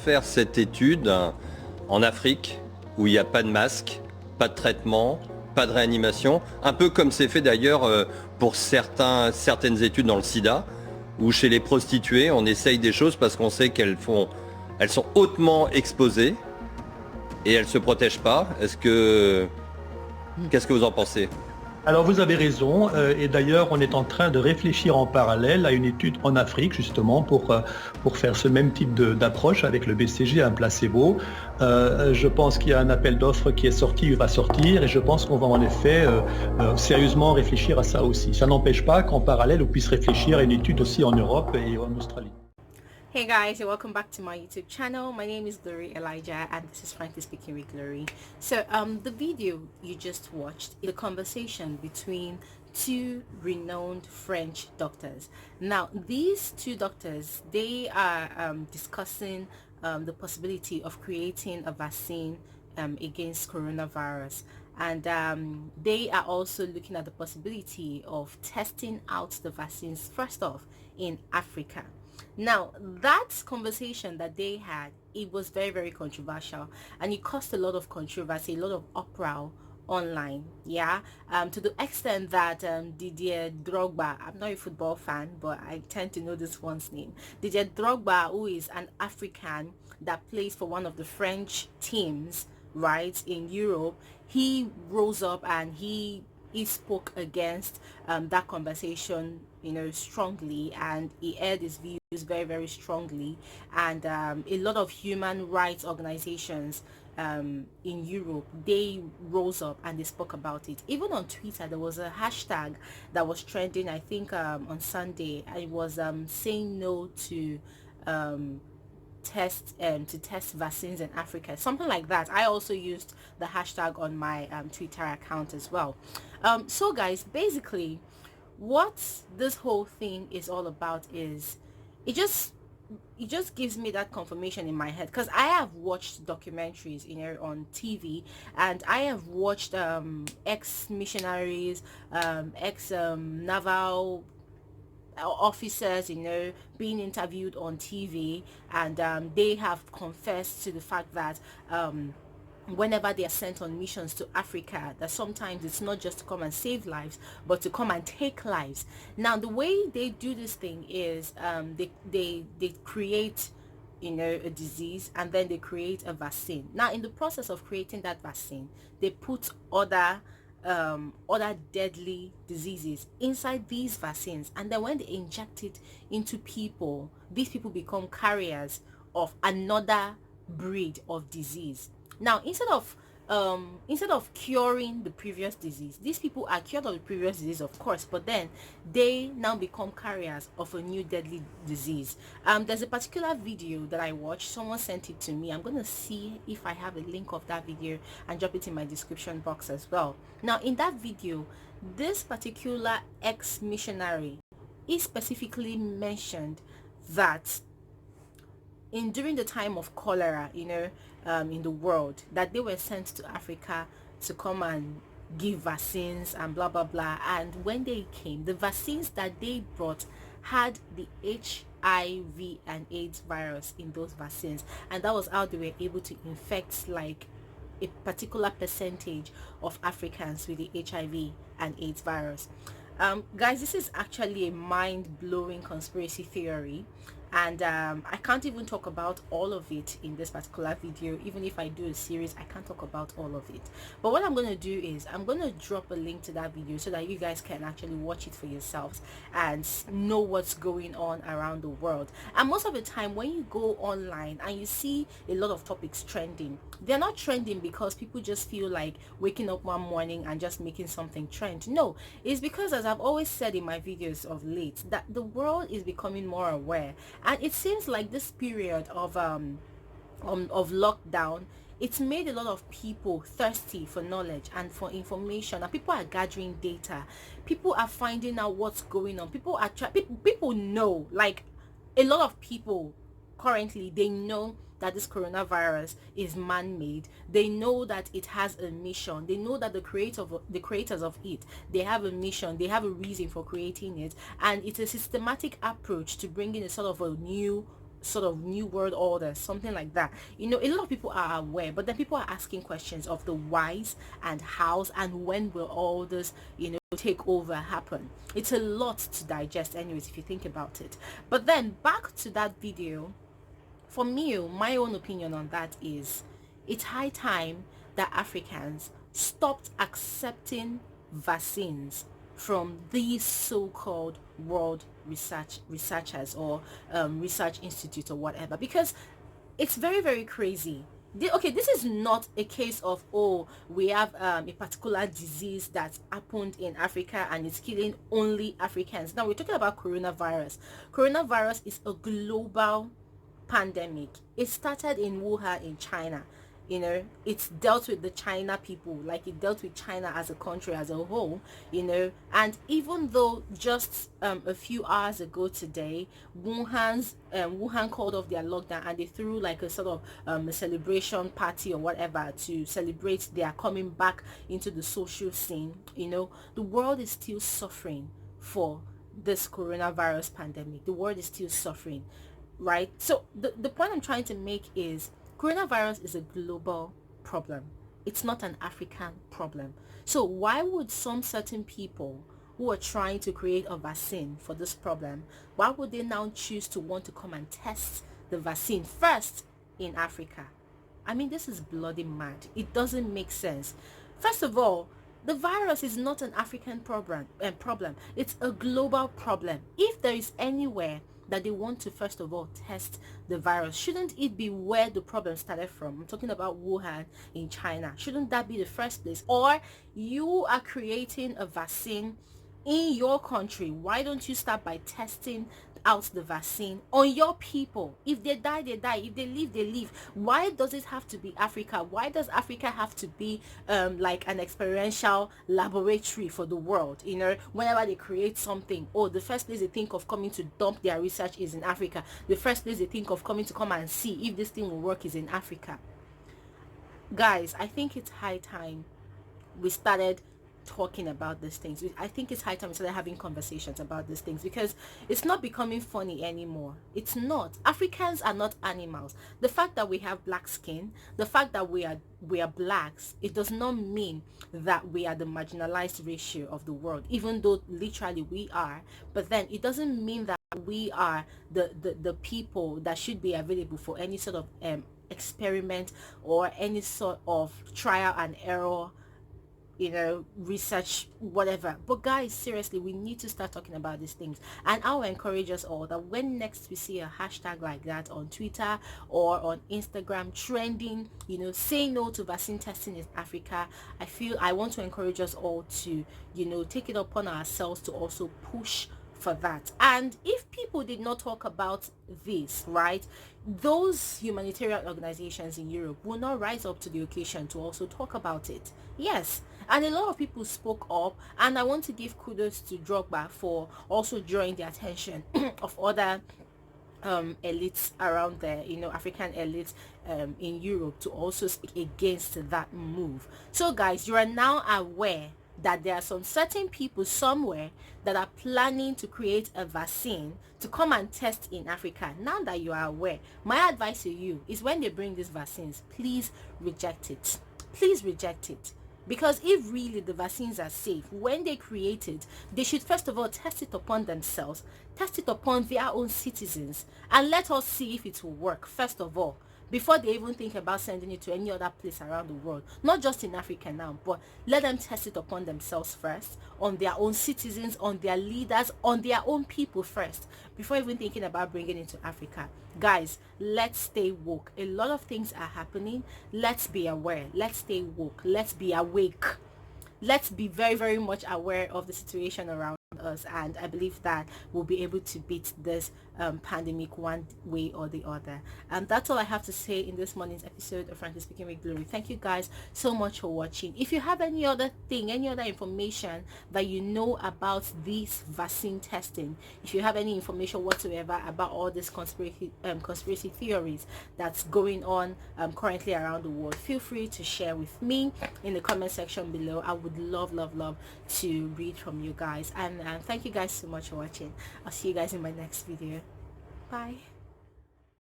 Faire cette étude en Afrique où il n'y a pas de masque, pas de traitement, pas de réanimation, un peu comme c'est fait d'ailleurs pour certaines études dans le sida, où chez les prostituées on essaye des choses parce qu'on sait elles sont hautement exposées et elles se protègent pas. Qu'est-ce que vous en pensez? Alors vous avez raison, et d'ailleurs on est en train de réfléchir en parallèle à une étude en Afrique justement pour faire ce même type d'approche avec le BCG, un placebo. Je pense qu'il y a un appel d'offres qui est sorti, il va sortir, et je pense qu'on va en effet sérieusement réfléchir à ça aussi. Ça n'empêche pas qu'en parallèle on puisse réfléchir à une étude aussi en Europe et en Australie. Hey guys, and welcome back to my YouTube channel. My name is Glory Elijah and this is Frankly Speaking with Glory. So the video you just watched is a conversation between two renowned French doctors. Now these two doctors, they are discussing the possibility of creating a vaccine against coronavirus, and they are also looking at the possibility of testing out the vaccines first off in Africa. Now, that conversation that they had, it was very, very controversial, and it caused a lot of controversy, a lot of uproar online, yeah, to the extent that Didier Drogba, I'm not a football fan, but I tend to know this one's name. Didier Drogba, who is an African that plays for one of the French teams, right, in Europe, he rose up and he spoke against that conversation, strongly, and he aired his views very, very strongly. And a lot of human rights organizations in Europe, they rose up and they spoke about it. Even on Twitter, there was a hashtag that was trending, I think on Sunday. I was saying no to test vaccines in Africa, something like that. I also used the hashtag on my Twitter account as well. So guys, basically what this whole thing is all about is it just it just gives me that confirmation in my head, because I have watched documentaries on TV, and I have watched ex-missionaries, ex naval officers, being interviewed on TV, and they have confessed to the fact that whenever they are sent on missions to Africa, that sometimes it's not just to come and save lives, but to come and take lives. Now the way they do this thing is they create a disease, and then they create a vaccine. Now in the process of creating that vaccine, they put other deadly diseases inside these vaccines, and then when they inject it into people, these people become carriers of another breed of disease. Now instead of curing the previous disease, these people are cured of the previous disease, of course, but then they now become carriers of a new deadly disease. There's a particular video that I watched. Someone sent it to me. I'm going to see if I have a link of that video and drop it in my description box as well. Now in that video, this particular ex-missionary is specifically mentioned that during the time of cholera, in the world, that they were sent to Africa to come and give vaccines and blah blah blah. And when they came, the vaccines that they brought had the HIV and AIDS virus in those vaccines, and that was how they were able to infect like a particular percentage of Africans with the HIV and AIDS virus. Guys, this is actually a mind-blowing conspiracy theory, and I can't even talk about all of it in this particular video. Even if I do a series, I can't talk about all of it. But what I'm going to do is I'm going to drop a link to that video so that you guys can actually watch it for yourselves and know what's going on around the world. And most of the time when you go online and you see a lot of topics trending, they're not trending because people just feel like waking up one morning and just making something trend. No, it's because, as I've always said in my videos of late, that the world is becoming more aware, and it seems like this period of lockdown, it's made a lot of people thirsty for knowledge and for information, and people are gathering data. People are finding out what's going on. People know, like a lot of people currently, they know that this coronavirus is man-made. They know that it has a mission. They know that the creators of it, they have a mission, they have a reason for creating it, and it's a systematic approach to bringing a sort of a new sort of new world order, something like that. You know, a lot of people are aware, but then people are asking questions of the whys and hows and when will all this, you know, take over happen. It's a lot to digest anyways if you think about it. But then back to that video, for me, my own opinion on that is it's high time that Africans stopped accepting vaccines from these so-called world researchers or research institute or whatever, because it's very, very crazy. Okay, this is not a case of, oh, we have a particular disease that happened in Africa and it's killing only Africans. Now we're talking about coronavirus. Coronavirus is a global pandemic. It started in Wuhan in China. You know, it's dealt with the China people, like it dealt with China as a country as a whole, you know. And even though just a few hours ago today, Wuhan called off their lockdown and they threw like a sort of a celebration party or whatever to celebrate their coming back into the social scene, you know, the world is still suffering for this coronavirus pandemic. The world is still suffering, right? So the point I'm trying to make is coronavirus is a global problem. It's not an African problem. So why would some certain people who are trying to create a vaccine for this problem, why would they now choose to want to come and test the vaccine first in Africa? I mean, this is bloody mad. It doesn't make sense. First of all, the virus is not an African problem. It's a global problem. If there is anywhere that they want to first of all test the virus, shouldn't it be where the problem started from? I'm talking about Wuhan in China. Shouldn't that be the first place? Or you are creating a vaccine in your country, why don't you start by testing out the vaccine on your people? If they die, they die. If they live, they live. Why does it have to be Africa? Why does Africa have to be like an experiential laboratory for the world? You know, whenever they create something, oh, the first place they think of coming to dump their research is in Africa. The first place they think of coming to come and see if this thing will work is in Africa. Guys, I think it's high time we started talking about these things. I think it's high time we started having conversations about these things, because it's not becoming funny anymore. It's not. Africans are not animals. The fact that we have black skin, the fact that we are blacks, it does not mean that we are the marginalized ratio of the world, even though literally we are. But then it doesn't mean that we are the people that should be available for any sort of experiment or any sort of trial and error, you know, research, whatever. But guys, seriously, we need to start talking about these things. And I will encourage us all that when next we see a hashtag like that on Twitter or on Instagram trending, you know, say no to vaccine testing in Africa, I want to encourage us all to, you know, take it upon ourselves to also push for that. And if people did not talk about this, right, those humanitarian organizations in Europe will not rise up to the occasion to also talk about it. Yes, and a lot of people spoke up, and I want to give kudos to Drogba for also drawing the attention of other elites around there, you know, African elites in Europe, to also speak against that move. So guys, you are now aware that there are some certain people somewhere that are planning to create a vaccine to come and test in Africa. Now that you are aware, my advice to you is when they bring these vaccines, please reject it. Please reject it. Because if really the vaccines are safe, when they create it, they should first of all test it upon themselves, test it upon their own citizens, and let us see if it will work first of all, before they even think about sending it to any other place around the world. Not just in Africa now, but let them test it upon themselves first, on their own citizens, on their leaders, on their own people first, before even thinking about bringing it to Africa. Guys, let's stay woke. A lot of things are happening. Let's be aware. Let's stay woke. Let's be awake. Let's be very, very much aware of the situation around us, and I believe that we'll be able to beat this pandemic one way or the other. And that's all I have to say in this morning's episode of Frankly Speaking with Glory. Thank you guys so much for watching. If you have any other thing, any other information that you know about this vaccine testing, if you have any information whatsoever about all this conspiracy theories that's going on currently around the world, feel free to share with me in the comment section below. I would love to read from you guys. And thank you guys so much for watching. I'll see you guys in my next video. Bye.